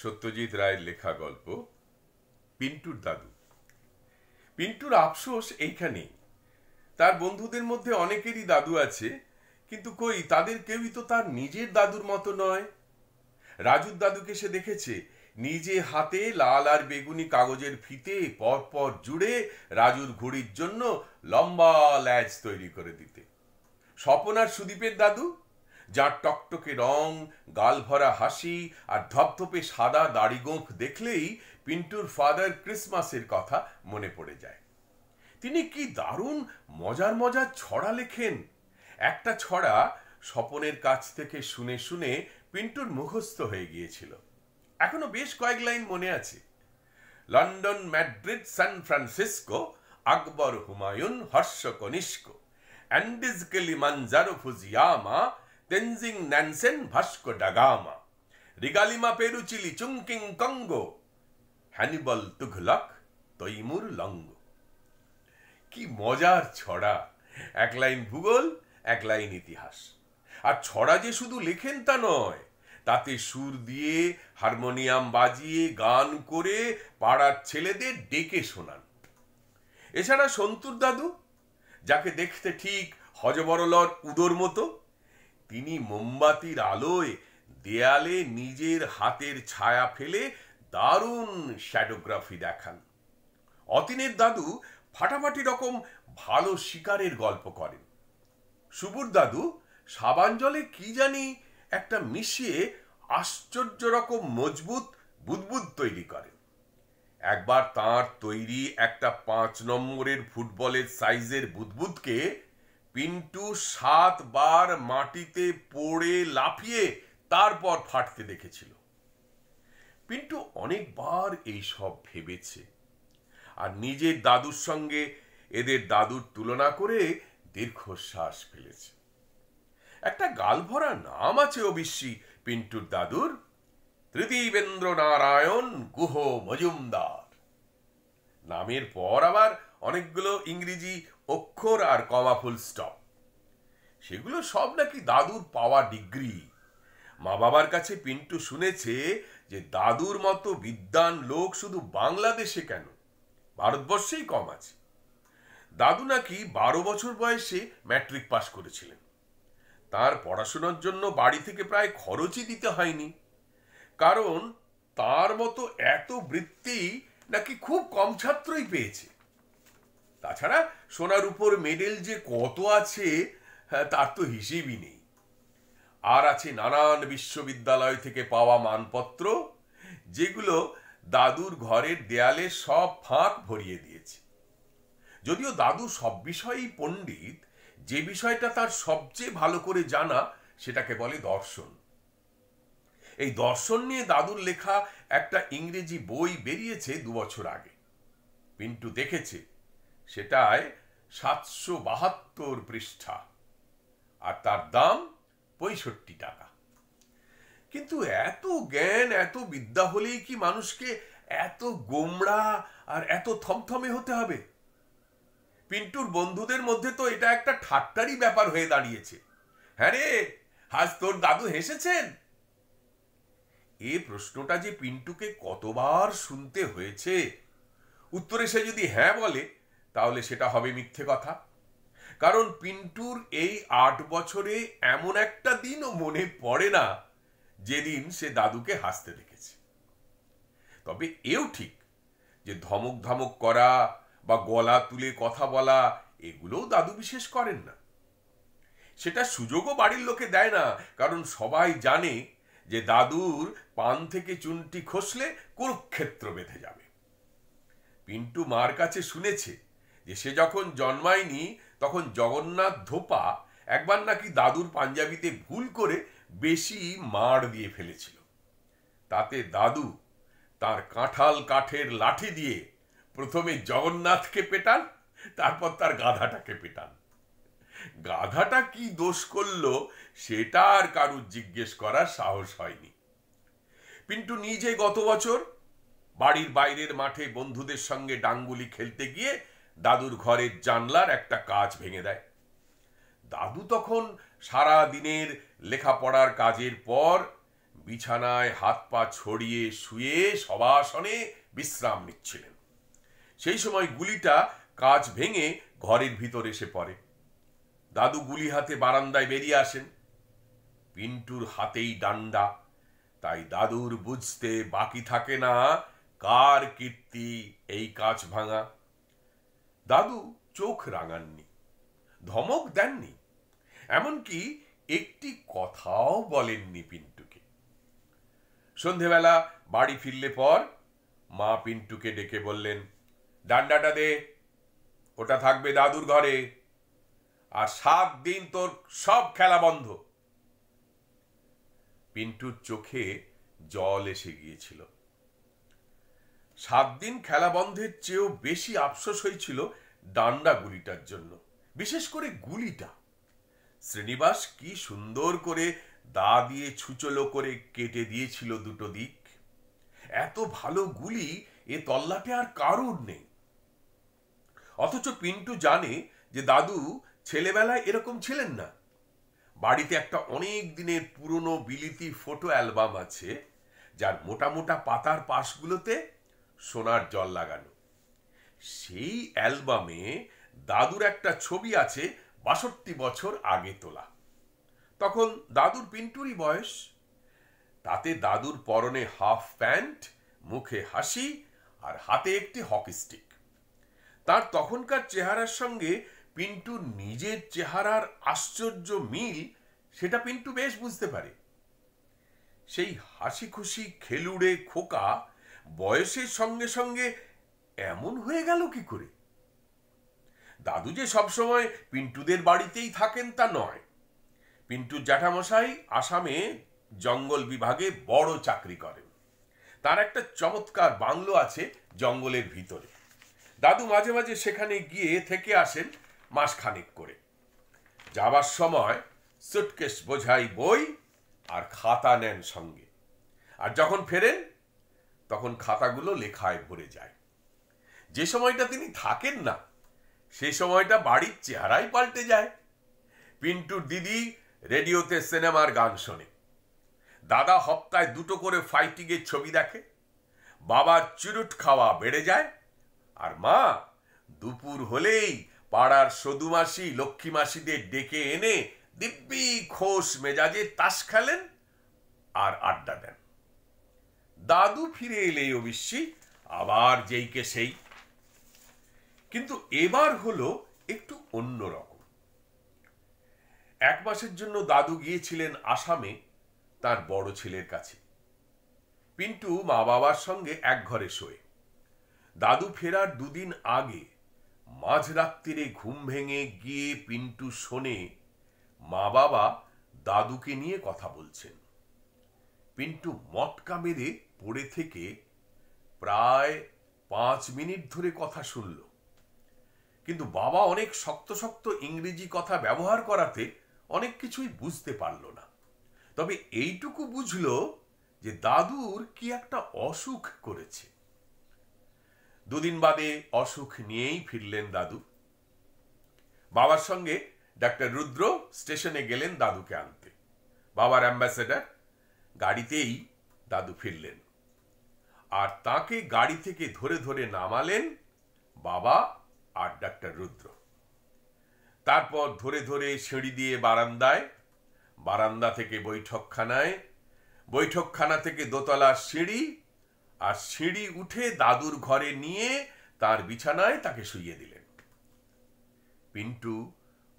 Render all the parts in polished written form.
সত্যজিৎ রায়ের লেখা গল্প পিন্টুর দাদু। পিন্টুর আফসোস এইখানেই, তার বন্ধুদের মধ্যে অনেকেরই দাদু আছে, কিন্তু কই তাদের কেউই তো তার নিজের দাদুর মতো নয়। রাজুর দাদুকে সে দেখেছে নিজে হাতে লাল আর বেগুনি কাগজের ফিতে পরপর জুড়ে রাজুর ঘুড়ির জন্য লম্বা ল্যাজ তৈরি করে দিতে। স্বপন আর সুদীপের দাদু, যার টকটকে রং, গাল ভরা হাসি আর ধপধপে সাদা দাড়ি গোঁফ দেখলেই পিন্টুর ফাদার ক্রিসমাসের কথা মনে পড়ে যায়। তিনি কি দারুণ মজার মজার ছড়া লেখেন। একটা ছড়া স্বপনের কাছ থেকে শুনে শুনে পিন্টুর মুখস্থ হয়ে গিয়েছিল, এখনো বেশ কয়েক লাইন মনে আছে। London, Madrid, San Francisco, Akbar, Humayun, Harsha Kanishka, Andes, Kilimanjaro, Fujiyama, Tenzing Nansen, Vasco da Gama, Riga Lima, Peru Chile, Chungking Congo, Hannibal, Tughlaq, Timur Lang. কি মজার ছড়া! এক লাইন ভূগোল, এক লাইন ইতিহাস। আর ছড়া যে শুধু লেখেন তা নয়, তাতে সুর দিয়ে, হারমোনিয়াম বাজিয়ে, গান করে পাড়ার ছেলেদের ডেকে শোনান। এছাড়া সন্তুর দাদু, যাকে দেখতে ঠিক হজবরলর উদোর মতো, তিনি মোমবাতির আলোয় দেয়ালে নিজের হাতের ছায়া ফেলে দারুণ শ্যাডোগ্রাফি দেখান। অতীনের দাদু ফাটাফাটি রকম ভালো শিকারের গল্প করেন। সুবুর দাদু সাবান জলে কি জানি একটা মিশিয়ে আশ্চর্য রকম মজবুত বুদবুদ তৈরি করেন। একবার তার তৈরি একটা 5 নম্বরের ফুটবলের সাইজের বুদবুদকে পিন্টু 7 বার মাটিতে পড়ে লাফিয়ে তারপর ফাটতে দেখেছিল। পিন্টু অনেকবার এইসব ভেবেছে আর নিজের দাদুর সঙ্গে এদের দাদুর তুলনা করে দীর্ঘশ্বাস ফেলেছে। একটা গালভরা নাম আছে অবশ্যই পিন্টুর দাদুর, ত্রিদিবেন্দ্র নারায়ণ গুহ মজুমদার। নামের পর আবার অনেকগুলো ইংরেজি অক্ষর আর কমা ফুল স্টপ। সেগুলো সব নাকি দাদুর পাওয়া ডিগ্রি। মা বাবার কাছে পিন্টু শুনেছে যে দাদুর মতো বিদ্বান লোক শুধু বাংলাদেশে কেন, ভারতবর্ষেই কম আছে। দাদু নাকি 12 বছর বয়সে ম্যাট্রিক পাস করেছিলেন। তার পড়াশোনার জন্য বাড়ি থেকে প্রায় খরচই দিতে হয়নি, কারণ তার মতো এত বৃত্তি নাকি খুব কম ছাত্রই পেয়েছে। তাছাড়া সোনার উপর মেডেল যে কত আছে তার তো হিসেবই নেই। আর আছে নানান বিশ্ববিদ্যালয় থেকে পাওয়া মানপত্র, যেগুলো দাদুর ঘরের দেয়ালে সব ফাঁক ভরিয়ে দিয়েছে। যদিও দাদু সব বিষয়েই পণ্ডিত, যে বিষয়টা তার সবচেয়ে ভালো করে জানা সেটাকে বলে দর্শন। এই দর্শন নিয়ে দাদুর লেখা একটা ইংরেজি বই বেরিয়েছে 2 বছর আগে। পিন্টু দেখেছে, সেটায় 772 পৃষ্ঠা, আর তার দাম 65 টাকা। কিন্তু এত জ্ঞান, এত বিদ্যা হলেই কি মানুষকে এত গোমড়া আর এত থমথমে হতে হবে? পিন্টুর বন্ধুদের মধ্যে তো এটা একটা ঠাট্টারই ব্যাপার হয়ে দাঁড়িয়েছে। হ্যাঁ রে, আজ তোর দাদু হেসেছেন? এই প্রশ্নটা যে পিন্টুকে কতবার শুনতে হয়েছে। উত্তরে সে যদি হ্যাঁ বলে, তাহলে সেটা হবে মিথ্যে কথা। কারণ পিন্টুর এই 8 বছরে এমন একটা দিনও মনে পড়ে না যেদিন সে দাদুকে হাসতে দেখেছে। তবে এও ঠিক যে ধমক ধমক করা বা গলা তুলে কথা বলা, এগুলোও দাদু বিশেষ করেন না। সেটা সুযোগও বাড়ির লোকে দেয় না, কারণ সবাই জানে যে দাদুর পান থেকে চুনটি খসলে কুরুক্ষেত্র বেঁধে যাবে। পিন্টু মার কাছে শুনেছে যে সে যখন জন্মায়নি তখন জগন্নাথ ধোপা একবার নাকি দাদুর পাঞ্জাবিতে ভুল করে বেশি মাড় দিয়ে ফেলেছিল। তাতে দাদু তার কাঁঠাল কাঠের লাঠি দিয়ে প্রথমে জগন্নাথকে পেটান, তারপর তার গাধাটাকে পেটান। গাধাটা কি দোষ করলো সেটা আর কারুর জিজ্ঞেস করার সাহস হয়নি। পিন্টু নিজে গত বছর বাড়ির বাইরের মাঠে বন্ধুদের সঙ্গে ডাঙ্গুলি খেলতে গিয়ে দাদুর ঘরের জানলার একটা কাঁচ ভেঙে দেয়। দাদু তখন সারা দিনের লেখাপড়ার কাজের পর বিছানায় হাত পা ছড়িয়ে শুয়ে সবাসনে বিশ্রাম নিচ্ছিলেন। সেই সময় গুলিটা কাঁচ ভেঙে ঘরের ভিতর এসে পড়ে। দাদু গুলি হাতে বারান্দায় বেরিয়ে আসেন। পিন্টুর হাতেই ডান্ডা। তাই দাদুর বুঝতে বাকি থাকে না কার কীর্তি এই কাঁচ ভাঙা। দাদু চোখ রাঙাননি, ধমক দেননি, এমনকি একটি কথাও বলেননি পিন্টুকে। সন্ধেবেলা বাড়ি ফিরলে পর মা পিন্টুকে ডেকে বললেন, ডান্ডাটা দে, ওটা থাকবে দাদুর ঘরে, আর 7 দিন তোর সব খেলা বন্ধ। পিন্টুর চোখে জল এসে গিয়েছিল। 7 দিন খেলা বন্ধের চেয়েও বেশি আফসোস হয়েছিল ডান্ডা গুলিটার জন্য। বিশেষ করে গুলিটা শ্রীনিবাস কি সুন্দর করে দা দিয়ে ছুচলো করে কেটে দিয়েছিল দুটো দিক। এত ভালো গুলি এ তল্লাটে আর কারোর নেই। অথচ পিন্টু জানে যে দাদু ছেলেবেলায় এরকম ছিলেন না। বাড়িতে একটা অনেক দিনের পুরনো বিলিতি ফটো অ্যালবাম আছে, যার মোটা মোটা পাতার পাশগুলোতে সোনার জল লাগানো। সেই অ্যালবামে দাদুর একটা ছবি আছে 62 বছর আগে তোলা। তখন দাদুর পিন্টুরই বয়স। তাতে দাদুর পরনে হাফ প্যান্ট, মুখে হাসি আর হাতে একটি হকি স্টিক। তার তখনকার চেহারার সঙ্গে পিন্টুর নিজের চেহারার আশ্চর্য মিল সেটা পিন্টু বেশ বুঝতে পারে। সেই হাসি খুশি খেলুড়ে খোকা বয়সের সঙ্গে সঙ্গে এমন হয়ে গেল কি করে? দাদু যে সবসময় পিন্টুদের বাড়িতেই থাকেন তা নয়। পিন্টুর জ্যাঠামশাই আসামে জঙ্গল বিভাগে বড় চাকরি করেন। তার একটা চমৎকার বাংলো আছে জঙ্গলের ভিতরে। দাদু মাঝে মাঝে সেখানে গিয়ে থেকে আসেন মাসখানেক করে। যাবার সময় সুটকেস বোঝাই বই আর খাতা নেন সঙ্গে, আর যখন ফেরেন তখন খাতাগুলো লেখায় ভরে যায়। যে সময়টা তিনি থাকেন না সে সময়টা বাড়ির চেহারাই পাল্টে যায়। পিন্টুর দিদি রেডিওতে সিনেমার গান শোনে, দাদা হপ্তায় 2টো করে ফাইটিংয়ের ছবি দেখে, বাবার চুরুট খাওয়া বেড়ে যায়, আর মা দুপুর হলেই পাড়ার সদু মাসি লক্ষ্মী মাসিদের ডেকে এনে দিব্যি খোশ মেজাজে তাস খেলেন আর আড্ডা দেন। দাদু ফিরে এলেই অবশ্যই আবার যেইকে সেই। কিন্তু এবার হলো একটু অন্যরকম। 1 মাসের জন্য দাদু গিয়েছিলেন আসামে তার বড় ছেলের কাছে। পিন্টু মা বাবার সঙ্গে এক ঘরে শোয়। দাদু ফেরার 2 দিন আগে মাঝরাত্রিরে ঘুম ভেঙে গিয়ে পিন্টু শোনে মা বাবা দাদুকে নিয়ে কথা বলছেন। পিন্টু মটকা মেরে পড়ে থেকে প্রায় 5 মিনিট ধরে কথা শুনল। কিন্তু বাবা অনেক শক্ত শক্ত ইংরেজি কথা ব্যবহার করাতে অনেক কিছুই বুঝতে পারল না। তবে এইটুকু বুঝলো যে দাদুর কি একটা অসুখ করেছে। 2 দিন বাদে অসুখ নিয়েই ফিরলেন দাদু। বাবার সঙ্গে ডাক্তার রুদ্র স্টেশনে গেলেন দাদুকে আনতে। বাবার অ্যাম্বাসেডর গাড়িতেই দাদু ফিরলেন, আর তাকে গাড়ি থেকে ধরে ধরে নামালেন বাবা আর ডাক্তার রুদ্র। তারপর ধরে ধরে সিঁড়ি দিয়ে বারান্দায়, বারান্দা থেকে বৈঠকখানায়, বৈঠকখানা থেকে দোতলার সিঁড়ি, আর সিঁড়ি উঠে দাদুর ঘরে নিয়ে তার বিছানায় তাকে শুইয়ে দিলেন। পিন্টু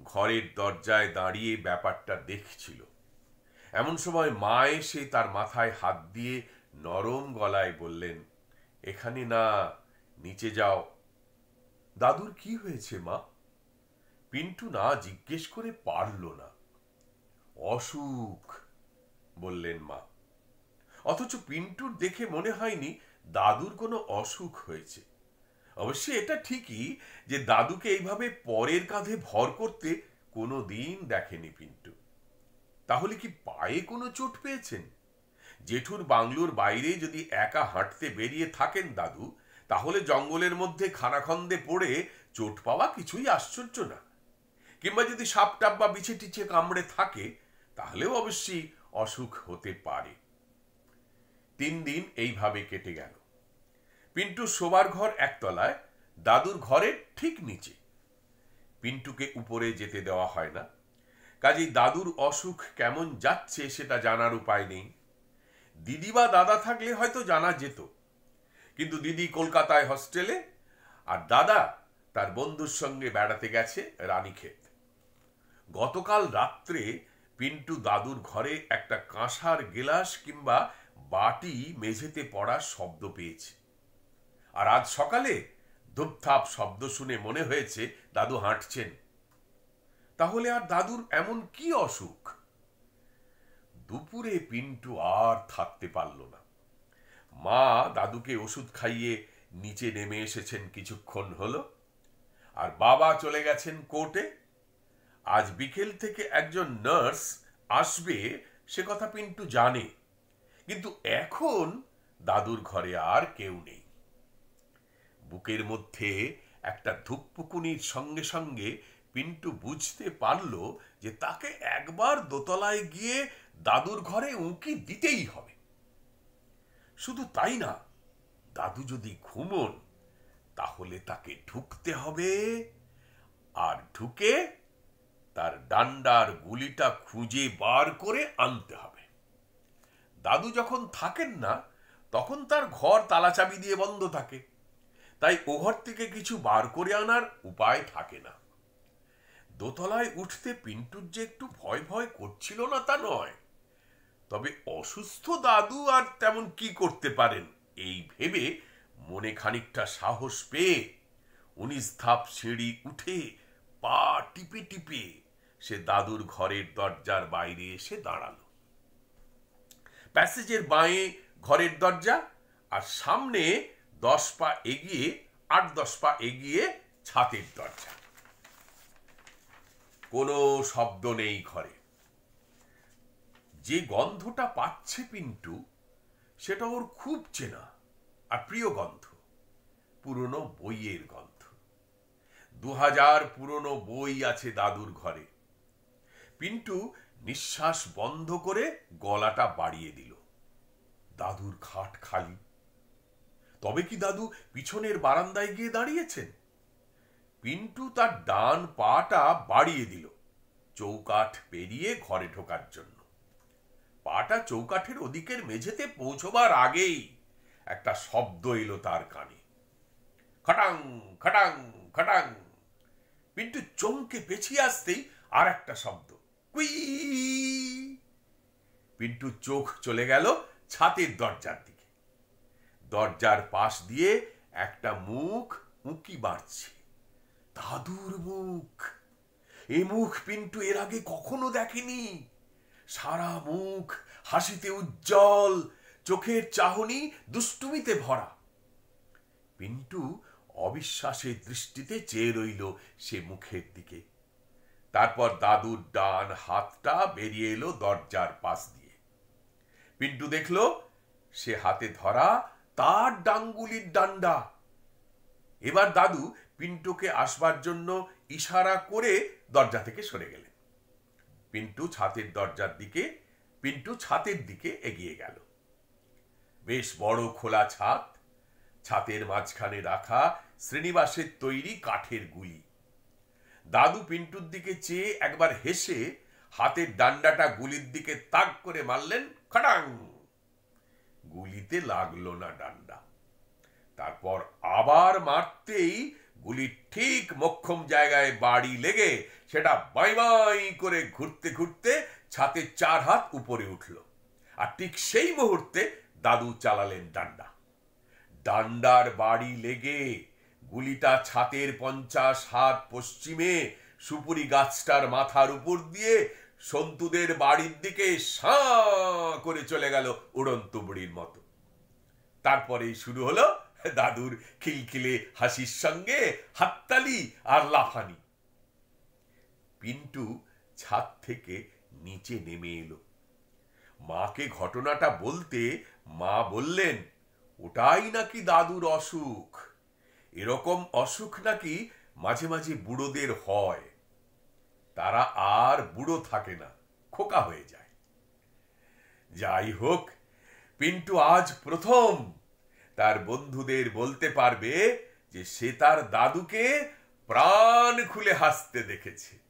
ঘরের দরজায় দাঁড়িয়ে ব্যাপারটা দেখছিল। এমন সময় মা এসে তার মাথায় হাত দিয়ে নরম গলায় বললেন, এখানে না, নিচে যাও। দাদুর কি হয়েছে মা? পিন্টু না জিজ্ঞেস করে পারল না। অসুখ বললেন মা। অথচ পিন্টুর দেখে মনে হয়নি দাদুর কোনো অসুখ হয়েছে। অবশ্যই এটা ঠিকই যে দাদুকে এইভাবে পরের কাঁধে ভর করতে কোনো দিন দেখেনি পিন্টু। তাহলে কি পায়ে কোনো চোট পেয়েছেন? জেঠুর বাংলোর বাইরে যদি একা হাঁটতে বেরিয়ে থাকেন দাদু, তাহলে জঙ্গলের মধ্যে খানাখন্দে পড়ে চোট পাওয়া কিছুই আশ্চর্য না। কিংবা যদি সাপ টাপ বা বিছে টিছে কামড়ে থাকে, তাহলেও অবশ্যই অসুখ হতে পারে। 3 দিন এইভাবে কেটে গেল। পিন্টু শোবার ঘর একতলায়, দাদুর ঘরের ঠিক নিচে। পিন্টুকে উপরে যেতে দেওয়া হয় না, কাজেই দাদুর অসুখ কেমন যাচ্ছে সেটা জানার উপায় নেই। দিদি বা দাদা থাকলে হয়তো জানা যেত, কিন্তু দিদি কলকাতায় হস্টেলে, আর দাদা তার বন্ধুর সঙ্গে বেড়াতে গেছে রানীক্ষেত। গতকাল রাত্রে পিন্টু দাদুর ঘরে একটা কাঁসার গেলাস কিংবা বাটি মেঝেতে পড়ার শব্দ পেয়েছে, আর আজ সকালে ধূপধাপ শব্দ শুনে মনে হয়েছে দাদু হাঁটছেন। তাহলে আর দাদুর এমন কি অসুখ? দুপুরে পিন্টু আর থাকতে পারল না। মা দাদুকে ওষুধ খাইয়ে নিচে নেমে এসেছেন কিছুক্ষণ হলো, আর বাবা চলে গেছেন কোর্টে। আজ বিকেল থেকে একজন নার্স আসবে সে কথা পিন্টু জানে, কিন্তু এখন দাদুর ঘরে আর কেউ নেই। বুকের মধ্যে একটা ধুকপুকুনির সঙ্গে সঙ্গে পিন্টু বুঝতে পারল যে তাকে একবার দোতলায় গিয়ে দাদুর ঘরে উঁকি দিতেই হবে। শুধু তাই না, দাদু যদি ঘুমোন তাহলে তাকে ঢুকতে হবে, আর ঢুকে তার ডান্ডার গুলিটা খুঁজে বার করে আনতে হবে। দাদু যখন থাকেন না তখন তার ঘর তালাচাবি দিয়ে বন্ধ থাকে, তাই ও ঘর থেকে কিছু বার করে আনার উপায় থাকে না। দোতলায় উঠতে পিন্টুর যে একটু ভয় ভয় করছিল না তা নয়, তবে অসুস্থ দাদু আর তেমন কি করতে পারেন এই ভেবে মনে খানিকটা সাহস পেয়ে 19 ধাপ সিঁড়ি উঠে পা টিপে টিপে সে দাদুর ঘরের দরজার বাইরে এসে দাঁড়ালো। প্যাসেজের বাঁয়ে ঘরের দরজা, আর সামনে 10 পা এগিয়ে 8-10 পা এগিয়ে ছাতের দরজা। কোনো শব্দ নেই ঘরে। যে গন্ধটা পাচ্ছে পিন্টু সেটা ওর খুব চেনা আর প্রিয় গন্ধ, পুরনো বইয়ের গন্ধ। 2000 পুরনো বই আছে দাদুর ঘরে। পিন্টু নিঃশ্বাস বন্ধ করে গলাটা বাড়িয়ে দিল। দাদুর খাট খালি। তবে কি দাদু পিছনের বারান্দায় গিয়ে দাঁড়িয়েছেন? পিন্টু তার ডান পাটা বাড়িয়ে দিল চৌকাঠ পেরিয়ে ঘরে ঢোকার জন্য। পাটা চৌকাঠের ওদিকের মেঝেতে পৌঁছবার আগেই একটা শব্দ এলো তার কানে, খটাং খটাং খটাং। পিন্টু চমকে পেছিয়ে আসতেই আর একটা শব্দ, কুই। পিন্টু চোখ চলে গেল ছাতের দরজার দিকে। দরজার পাশ দিয়ে একটা মুখ উঁকি বাড়ছে, দাদুর মুখ। এ মুখ পিন্টু এর আগে কখনো দেখেনি। সারা মুখ হাসিতে উজ্জ্বল, চোখের চাহনি দুষ্টুমিতে ভরা। পিন্টু অবিশ্বাসের দৃষ্টিতে চেয়ে রইল সে মুখের দিকে। তারপর দাদুর ডান হাতটা বেরিয়ে এলো দরজার পাশ দিয়ে। পিন্টু দেখল সে হাতে ধরা তার ডাঙ্গুলির ডান্ডা। এবার দাদু পিন্টুকে আসবার জন্য ইশারা করে দরজা থেকে সরে গেলেন। পিন্টু ছাতের দিকে এগিয়ে গেল। বেশ বড় খোলা ছাদ, ছাতের মাঝখানে রাখা শ্রীনিবাসের তৈরি কাঠের গুলি। দাদু পিন্টুর দিকে চেয়ে একবার হেসে হাতের ডান্ডাটা গুলির দিকে তাক করে মারলেন, খটাং। গুলিতে লাগলো না ডান্ডা। তারপর আবার মারতেই গুলি ঠিক মোক্ষম জায়গায় বাড়ি লেগে সেটা বাই বাই করে ঘুরতে ঘুরতে ছাতের 4 হাত উপরে উঠল। আর ঠিক সেই মুহূর্তে দাদু চালালেন ডান্ডা। ডান্ডার বাড়ি লেগে গুলিটা ছাতের 50 হাত পশ্চিমে সুপুরি গাছটার মাথার উপর দিয়ে সন্তুদের বাড়ির দিকে সাঁ করে চলে গেল উড়ন্ত বুড়ির মতো। তারপরেই শুরু হলো দাদুর খিলখিলে হাসির সঙ্গে হাততালি আর লাফানি। পিন্টু ছাদ থেকে নিচে নেমে এলো। মাকে ঘটনাটা বলতে মা বললেন, ওটাই নাকি দাদুর অসুখ। এরকম অসুখ নাকি মাঝে মাঝে বুড়োদের হয়। তারা আর বুড়ো থাকে না, খোকা হয়ে যায়। যাই হোক, পিন্টু আজ প্রথম তার বন্ধুদের বলতে পারবে যে সে তার দাদুকে প্রাণ খুলে হাসতে দেখেছে।